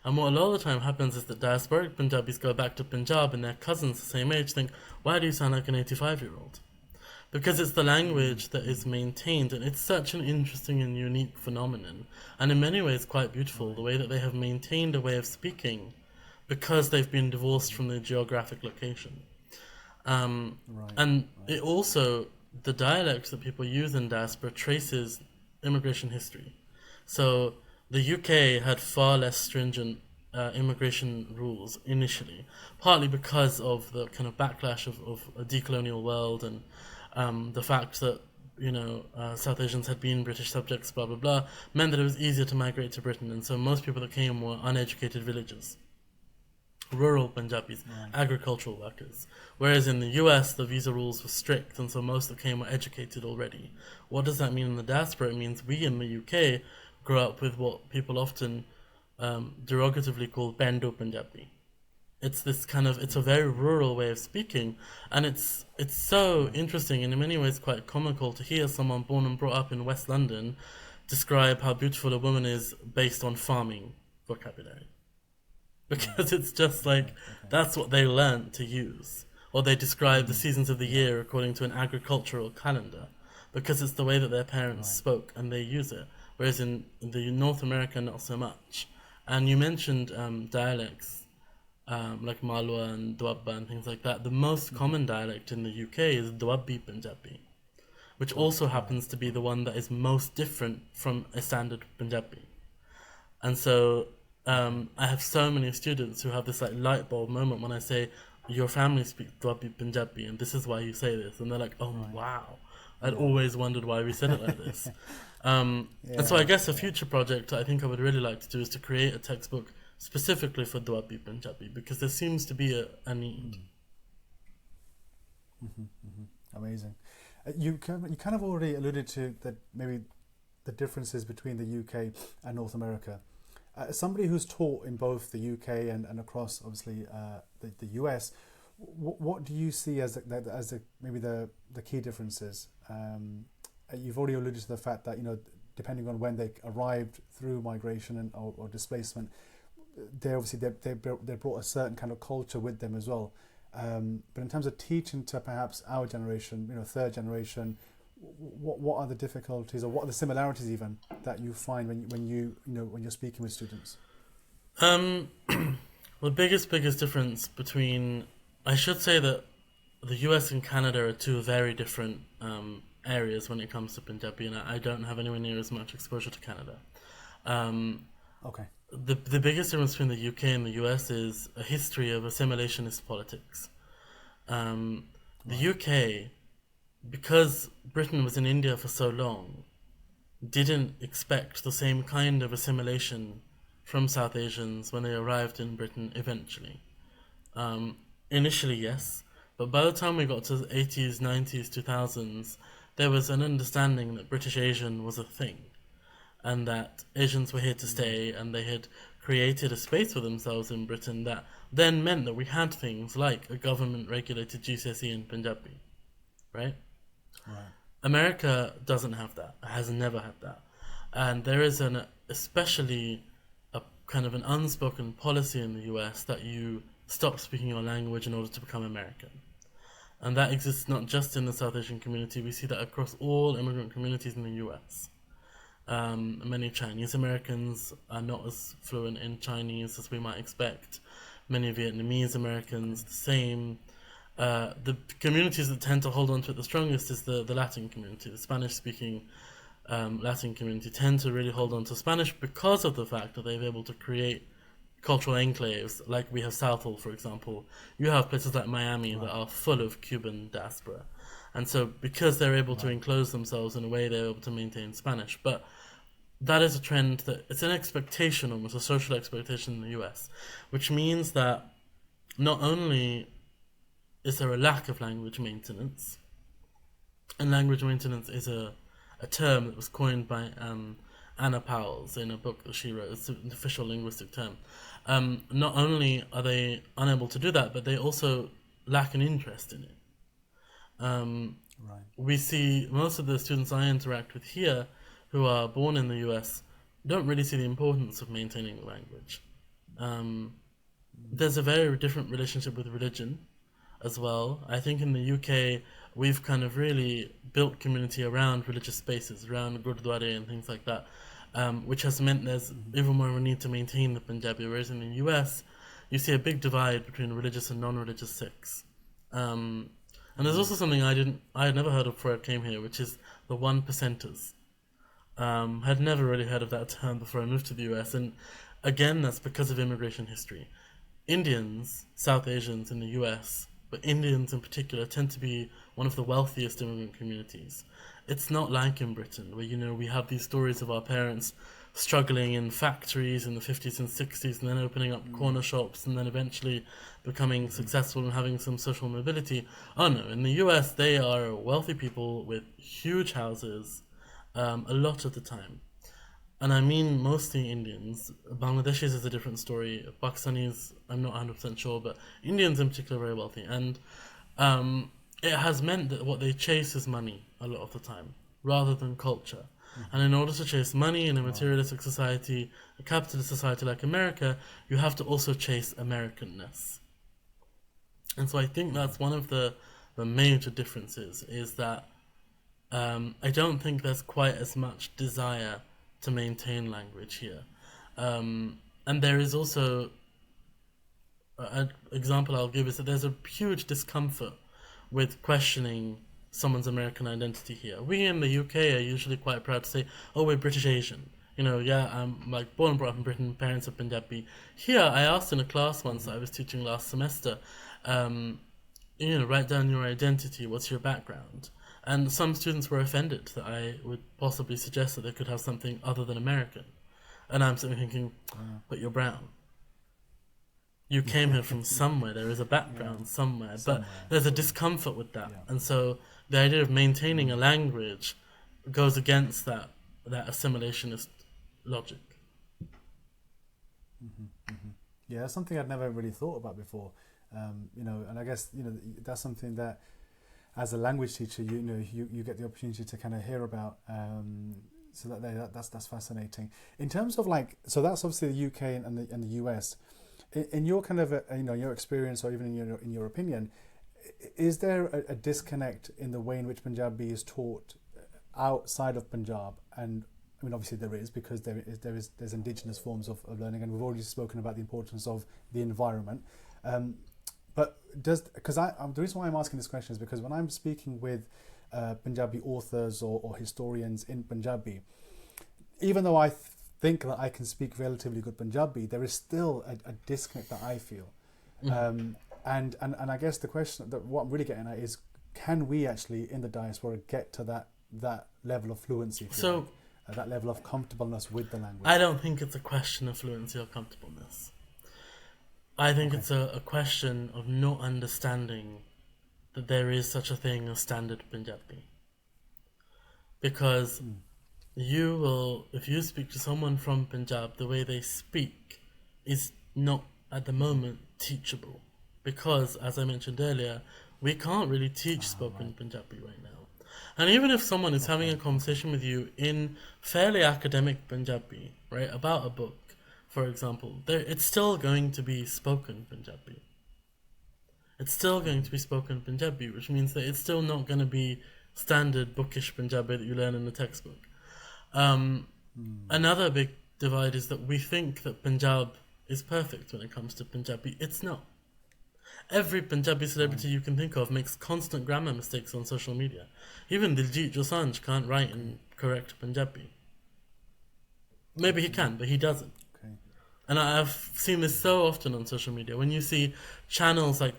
And what a lot of the time happens is that diasporic Punjabis go back to Punjab and their cousins the same age think, why do you sound like an 85-year-old? Because it's the language that is maintained, and it's such an interesting and unique phenomenon, and in many ways quite beautiful, the way that they have maintained a way of speaking because they've been divorced from their geographic location. It also, the dialects that people use in diaspora traces immigration history. So the UK had far less stringent immigration rules initially, partly because of the kind of backlash of a decolonial world and the fact that South Asians had been British subjects, blah blah blah, meant that it was easier to migrate to Britain, and so most people that came were uneducated villagers, rural Punjabis, agricultural workers. Whereas in the US, the visa rules were strict, and so most that came were educated already. What does that mean in the diaspora? It means we in the UK grow up with what people often derogatively called Pendo Punjabi. It's this kind of, it's a very rural way of speaking, and it's so interesting and in many ways quite comical to hear someone born and brought up in West London describe how beautiful a woman is based on farming vocabulary. Because it's just like, that's what they learnt to use. Or they describe the seasons of the year according to an agricultural calendar, because it's the way that their parents spoke and they use it. Whereas in the North America, not so much. And you mentioned dialects, like Malwa and Duabba and things like that. The most common dialect in the UK is Duabi Punjabi, which also happens to be the one that is most different from a standard Punjabi. And so I have so many students who have this like light bulb moment when I say, your family speaks Duabi Punjabi and this is why you say this. And they're like, oh, wow. I'd always wondered why we said it like this. And so I guess a future project I think I would really like to do is to create a textbook specifically for Duabi Punjabi, because there seems to be a need. Amazing. You kind of already alluded to that, maybe the differences between the UK and North America. As somebody who's taught in both the UK and across, obviously, the US, what do you see as maybe the key differences? You've already alluded to the fact that, depending on when they arrived through migration or displacement, they brought a certain kind of culture with them as well. But in terms of teaching to perhaps our generation, third generation, what are the difficulties or what are the similarities even that you find when you're speaking with students? The biggest difference between, I should say that the US and Canada are two very different areas when it comes to Punjabi, and I don't have anywhere near as much exposure to Canada. Okay. The biggest difference between the UK and the US is a history of assimilationist politics. The UK, because Britain was in India for so long, didn't expect the same kind of assimilation from South Asians when they arrived in Britain eventually. Initially, yes, but by the time we got to the 80s, 90s, 2000s, there was an understanding that British Asian was a thing, and that Asians were here to stay, and they had created a space for themselves in Britain that then meant that we had things like a government-regulated GCSE in Punjabi, right? America doesn't have that, has never had that. And there is especially a kind of an unspoken policy in the US that you stop speaking your language in order to become American. And that exists not just in the South Asian community, we see that across all immigrant communities in the US. Many Chinese Americans are not as fluent in Chinese as we might expect. Many Vietnamese Americans, the same. The communities that tend to hold on to it the strongest is the Latin community. The Spanish-speaking Latin community tend to really hold on to Spanish because of the fact that they're able to create cultural enclaves, like we have Southall, for example. You have places like Miami that are full of Cuban diaspora. And so because they're able to enclose themselves in a way, they're able to maintain Spanish. But that is a trend that, it's an expectation, almost a social expectation in the US, which means that not only is there a lack of language maintenance, and language maintenance is a term that was coined by Anna Powell's in a book that she wrote. It's an official linguistic term. Not only are they unable to do that, but they also lack an interest in it. We see most of the students I interact with here who are born in the US don't really see the importance of maintaining the language. There's a very different relationship with religion as well. I think in the UK we've kind of really built community around religious spaces, around Gurdwara and things like that, which has meant there's even more of a need to maintain the Panjabi, whereas in the US you see a big divide between religious and non-religious Sikhs. And there's also something I had never heard of before I came here, which is the 1%ers. Had never really heard of that term before I moved to the US, and again that's because of immigration history. Indians, South Asians in the US, but Indians in particular, tend to be one of the wealthiest immigrant communities. It's not like in Britain, where we have these stories of our parents struggling in factories in the 50s and 60s and then opening up corner shops and then eventually becoming successful and having some social mobility. Oh no, in the US they are wealthy people with huge houses a lot of the time. and I mean mostly Indians. Bangladeshis is a different story. Pakistanis, I'm not 100% sure, but Indians in particular are very wealthy. And it has meant that what they chase is money a lot of the time, rather than culture. And in order to chase money in a materialistic society, a capitalist society like America, you have to also chase Americanness. And so I think that's one of the major differences, is that I don't think there's quite as much desire to maintain language here. And there is also, an example I'll give is that there's a huge discomfort with questioning someone's American identity here. We in the UK are usually quite proud to say, oh, we're British Asian. You know, yeah, I'm like born and brought up in Britain, parents are Punjabi. Here, I asked in a class once that I was teaching last semester, write down your identity, what's your background? And some students were offended that I would possibly suggest that they could have something other than American. And I'm sitting thinking, but you're brown. You came here from somewhere. There is a background somewhere. But there's a discomfort with that. And so the idea of maintaining a language goes against that assimilationist logic. Yeah, that's something I'd never really thought about before. And I guess, that's something that as a language teacher, you get the opportunity to kind of hear about. So that's fascinating. In terms of so that's obviously the UK and the US. In your kind of your experience, or even in your opinion, is there a disconnect in the way in which Punjabi is taught outside of Punjab? And I mean, obviously there is, because there's indigenous forms of learning, and we've already spoken about the importance of the environment. But the reason why I'm asking this question is because when I'm speaking with Punjabi authors or historians in Punjabi, even though I think that I can speak relatively good Punjabi, there is still a disconnect that I feel. And I guess the question that what I'm really getting at is, can we actually in the diaspora get to that level of fluency? That level of comfortableness with the language. I don't think it's a question of fluency or comfortableness. I think it's a question of not understanding that there is such a thing as standard Punjabi. Because you will, if you speak to someone from Punjab, the way they speak is not at the moment teachable. Because, as I mentioned earlier, we can't really teach spoken Punjabi right now. And even if someone is having a conversation with you in fairly academic Punjabi, right, about a book, for example, it's still going to be spoken Punjabi. It's still going to be spoken Punjabi, which means that it's still not going to be standard bookish Punjabi that you learn in the textbook. Another big divide is that we think that Punjab is perfect when it comes to Punjabi. It's not. Every Punjabi celebrity you can think of makes constant grammar mistakes on social media. Even Diljit Dosanjh can't write in correct Punjabi. Maybe he can, but he doesn't. And I've seen this so often on social media. When you see channels like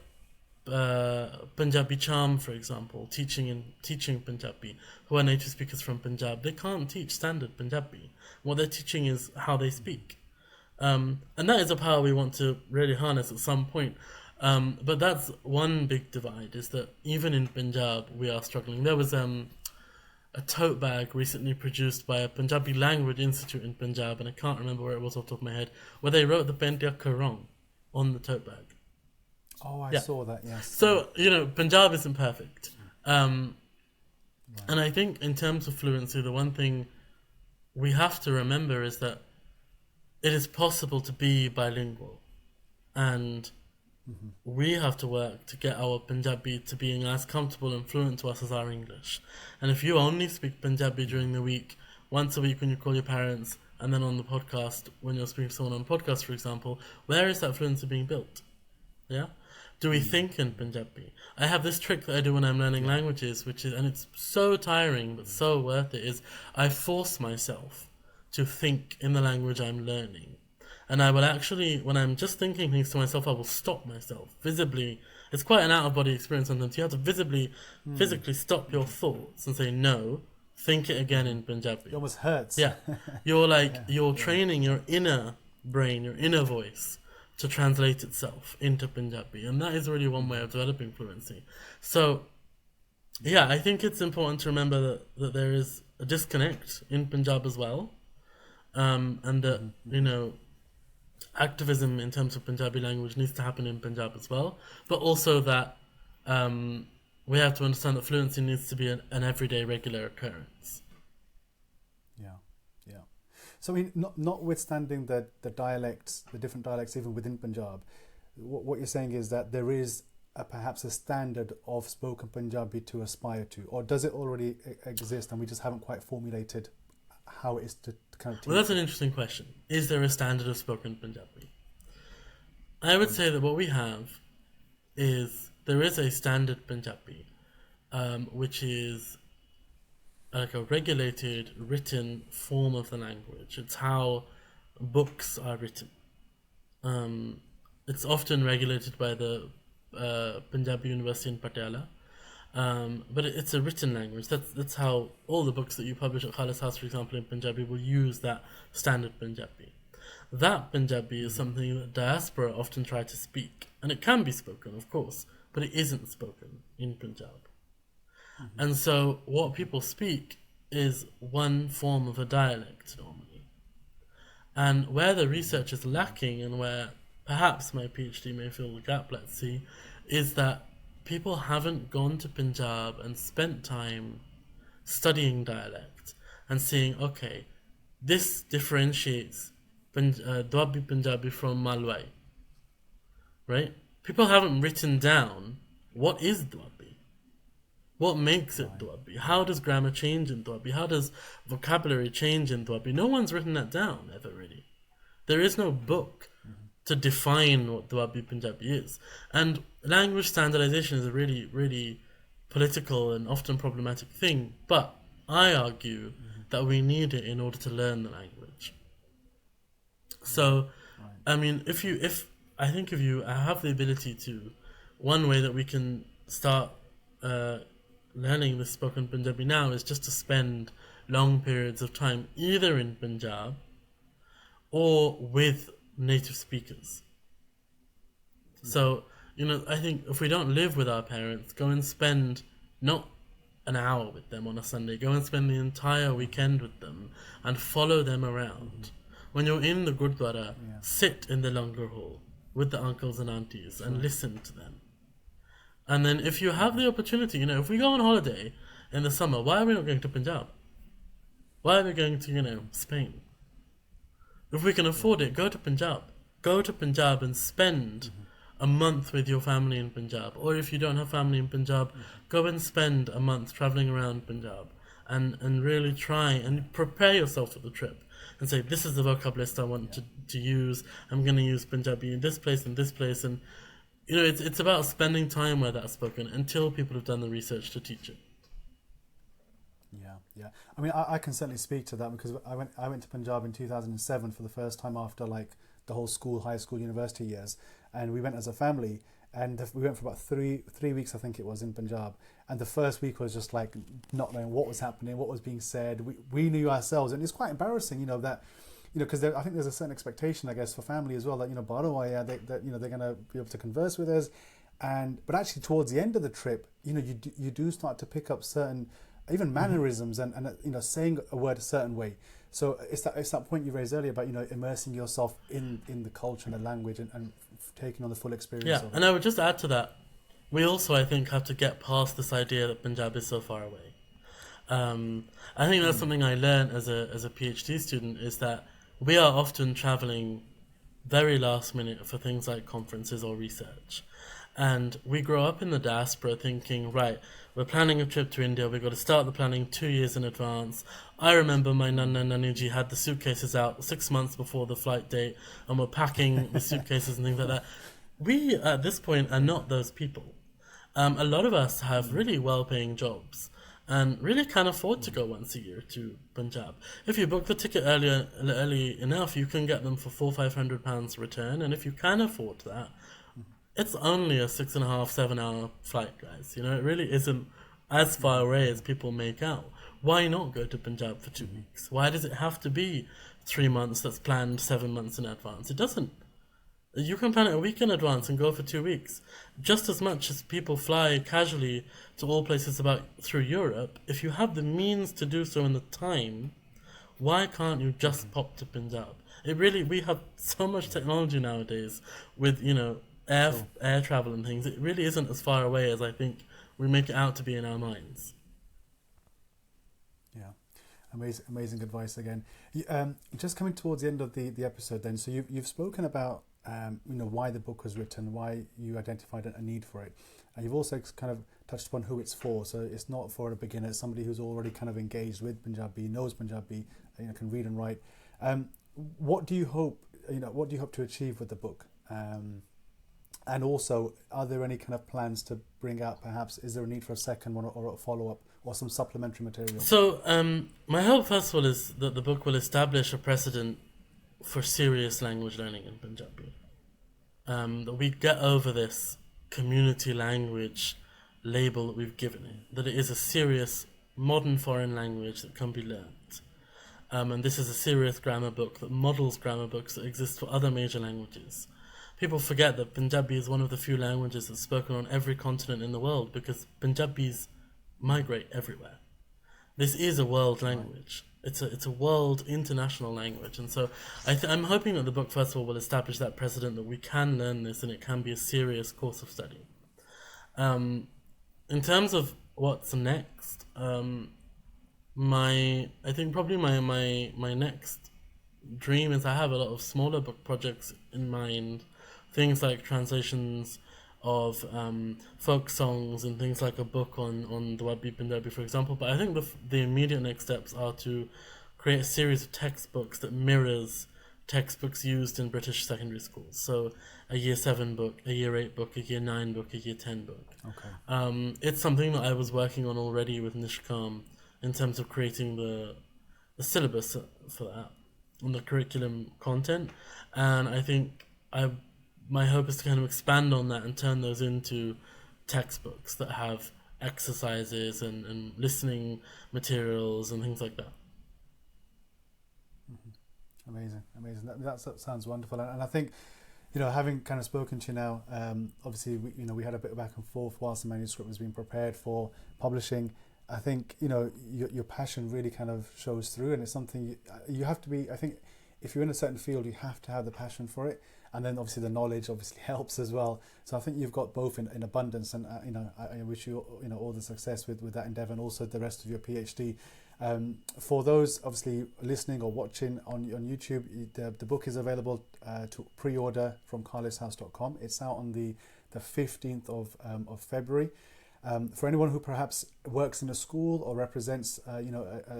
Punjabi Charm, for example, teaching Punjabi, who are native speakers from Punjab, they can't teach standard Punjabi. What they're teaching is how they speak. And that is a power we want to really harness at some point. But that's one big divide, is that even in Punjab, we are struggling. There was a tote bag recently produced by a Punjabi language institute in Punjab, and I can't remember where it was off the top of my head, where they wrote the Pentyaka wrong on the tote bag. Oh, I saw that, yes. So, Punjab isn't perfect. And I think in terms of fluency, the one thing we have to remember is that it is possible to be bilingual. And we have to work to get our Punjabi to being as comfortable and fluent to us as our English. And if you only speak Punjabi during the week, once a week when you call your parents, and then on the podcast, when you're speaking to someone on a podcast, for example, where is that fluency being built? Yeah? Do we think in Punjabi? I have this trick that I do when I'm learning languages, and it's so tiring but so worth it, is I force myself to think in the language I'm learning. And I will actually, when I'm just thinking things to myself, I will stop myself visibly. It's quite an out-of-body experience sometimes. You have to physically stop your thoughts and say, no, think it again in Punjabi. It almost hurts. Yeah. You're training your inner brain, your inner voice, to translate itself into Punjabi. And that is really one way of developing fluency. So, yeah, I think it's important to remember that there is a disconnect in Punjab as well. and that activism in terms of Punjabi language needs to happen in Punjab as well, but also that we have to understand that fluency needs to be an everyday, regular occurrence. Yeah, yeah. So, I mean, notwithstanding the dialects, the different dialects even within Punjab, what you're saying is that there is perhaps a standard of spoken Punjabi to aspire to, or does it already exist and we just haven't quite formulated how it is to kind of teach? Well, that's an interesting question. Is there a standard of spoken Punjabi? I would say that what we have is there is a standard Punjabi, which is like a regulated, written form of the language. It's how books are written. It's often regulated by the Punjabi University in Patiala, but it's a written language. That's how all the books that you publish at Khalis House, for example, in Punjabi, will use that standard Punjabi. That Punjabi is something that diaspora often try to speak, and it can be spoken, of course, but it isn't spoken in Punjab. And so what people speak is one form of a dialect normally. And where the research is lacking, and where perhaps my PhD may fill the gap, let's see, is that people haven't gone to Punjab and spent time studying dialect and seeing, okay, this differentiates Duabi Punjabi from Malwai, right? People haven't written down what is Duabi, what makes it Duabi, how does grammar change in Duabi, how does vocabulary change in Duabi. No one's written that down ever, really. There is no book to define what Duabi Punjabi is. And language standardization is a really, really political and often problematic thing, but I argue that we need it in order to learn the language. So, I mean, if you have the ability to, one way that we can start learning the spoken Punjabi now is just to spend long periods of time either in Punjab or with native speakers. So, I think if we don't live with our parents, go and spend not an hour with them on a Sunday, go and spend the entire weekend with them and follow them around. When you're in the Gurdwara, sit in the langar hall with the uncles and aunties and listen to them. And then if you have the opportunity, if we go on holiday in the summer, why are we not going to Punjab? Why are we going to, Spain? If we can afford it, go to Punjab. Go to Punjab and spend a month with your family in Punjab. Or if you don't have family in Punjab, go and spend a month traveling around Punjab and really try and prepare yourself for the trip. And say, this is the vocab list I want to use. I'm going to use Punjabi in this place and this place. And, it's about spending time where that's spoken until people have done the research to teach it. Yeah. I mean, I can certainly speak to that because I went to Punjab in 2007 for the first time after the whole school, high school, university years, and we went as a family, and we went for about three weeks, I think it was, in Punjab. And the first week was just not knowing what was happening, what was being said. We knew ourselves, and it's quite embarrassing, that. Because I think there's a certain expectation, I guess, for family as well that Barawaya, they're going to be able to converse with us, but actually towards the end of the trip, you do start to pick up certain even mannerisms and saying a word a certain way. So it's that point you raised earlier about immersing yourself in the culture and the language and taking on the full experience. Yeah, and I would just add to that, we also I think have to get past this idea that Punjab is so far away. I think that's something I learned as a PhD student, is that we are often traveling very last minute for things like conferences or research. And we grow up in the diaspora thinking, right, we're planning a trip to India, we've got to start the planning 2 years in advance. I remember my Nana and Naniji had the suitcases out 6 months before the flight date, and we're packing the suitcases and things like that. We, at this point, are not those people. A lot of us have really well-paying jobs and really can afford to go once a year to Punjab. If you book the ticket early enough, you can get them for £400-500 return, and if you can afford that, it's only a 6.5-7 hour flight, guys. It really isn't as far away as people make out. Why not go to Punjab for 2 weeks? Why does it have to be 3 months that's planned 7 months in advance? It doesn't. You can plan it a week in advance and go for 2 weeks. Just as much as people fly casually to all places through Europe, if you have the means to do so in the time, Why can't you just pop to Punjab? We have so much technology nowadays with, air travel and things. It really isn't as far away as I think we make it out to be in our minds. Yeah, amazing advice again. Just coming towards the end of the episode then, so you've spoken about why the book was written, why you identified a need for it, and you've also kind of touched upon who it's for. So it's not for a beginner, it's somebody who's already kind of engaged with Punjabi, knows Punjabi, can read and write. What do you hope to achieve with the book? And also, are there any kind of plans to bring out, perhaps, is there a need for a second one or a follow-up or some supplementary material? So, my hope, first of all, is that the book will establish a precedent for serious language learning in Punjabi. That we get over this community language label that we've given it, that it is a serious modern foreign language that can be learnt. And this is a serious grammar book that models grammar books that exist for other major languages. People forget that Punjabi is one of the few languages that's spoken on every continent in the world because Punjabis migrate everywhere. This is a world language. It's a world international language, and so I'm hoping that the book, first of all, will establish that precedent that we can learn this and it can be a serious course of study. In terms of what's next, I think probably my next dream is I have a lot of smaller book projects in mind, things like translations of folk songs and things like a book on the Wabi Punjabi, for example. But I think the immediate next steps are to create a series of textbooks that mirrors textbooks used in British secondary schools. So a year 7 book, a year 8 book, a year 9 book, a year 10 book. Okay. It's something that I was working on already with Nishkam in terms of creating the syllabus for that and the curriculum content. And I think my hope is to kind of expand on that and turn those into textbooks that have exercises and listening materials and things like that. Amazing. That sounds wonderful. And I think, having kind of spoken to you now, obviously, we had a bit of back and forth whilst the manuscript was being prepared for publishing. I think, your passion really kind of shows through, and it's something you have to be, I think, if you're in a certain field, you have to have the passion for it. And then obviously the knowledge obviously helps as well. So I think you've got both in abundance, and I wish you all the success with that endeavour, and also the rest of your PhD. For those obviously listening or watching on YouTube, the book is available to pre-order from khalishouse.com. It's out on the 15th of February. For anyone who perhaps works in a school or represents a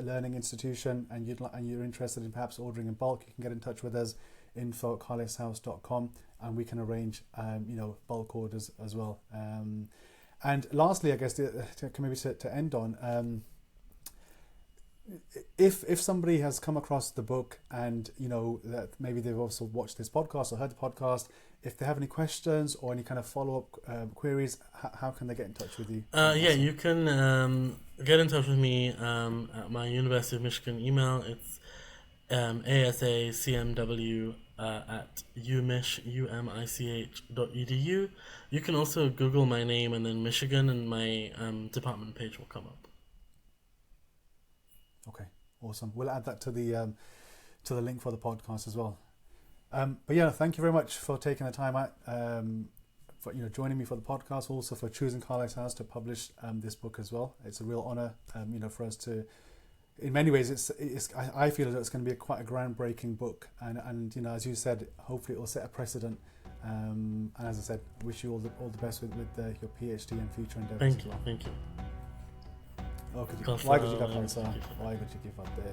learning institution, and you're interested in perhaps ordering in bulk, you can get in touch with us, info@khalishouse.com, and we can arrange bulk orders as well. And lastly, I guess to end on, if somebody has come across the book and that maybe they've also watched this podcast or heard the podcast, if they have any questions or any kind of follow-up queries, how can they get in touch with you? You can get in touch with me at my University of Michigan email. It's asacmw at umich.edu. You can also Google my name and then Michigan, and my department page will come up. Okay, awesome. We'll add that to the link for the podcast as well. But yeah, thank you very much for taking the time out, for joining me for the podcast, also for choosing Khalis House to publish this book as well. It's a real honour, for us to. In many ways, I feel that it's going to be quite a groundbreaking book, and as you said, hopefully it will set a precedent. And as I said, wish you all the best with your PhD and future endeavours as well. Thank you. Waheguru ji का खालसा वाहिगुरू जी की फतेह.